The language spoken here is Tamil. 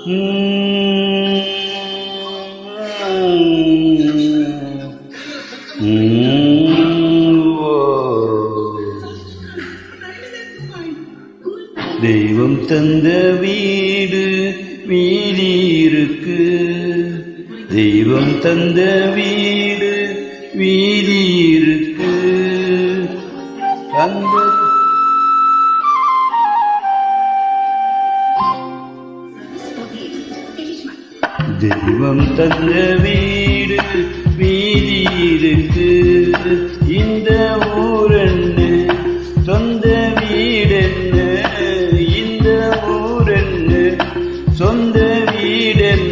தெய்வம் தந்த வீடு வீதி இருக்கு, தெய்வம் தந்த வீடு வீதி இருக்கு. அந்த தெய்வம் தந்த வீடு வீதி இருக்கு. இந்த ஊரென்ன சொந்த வீடென்ன, இந்த ஊரென்ன சொந்த வீடென்ன.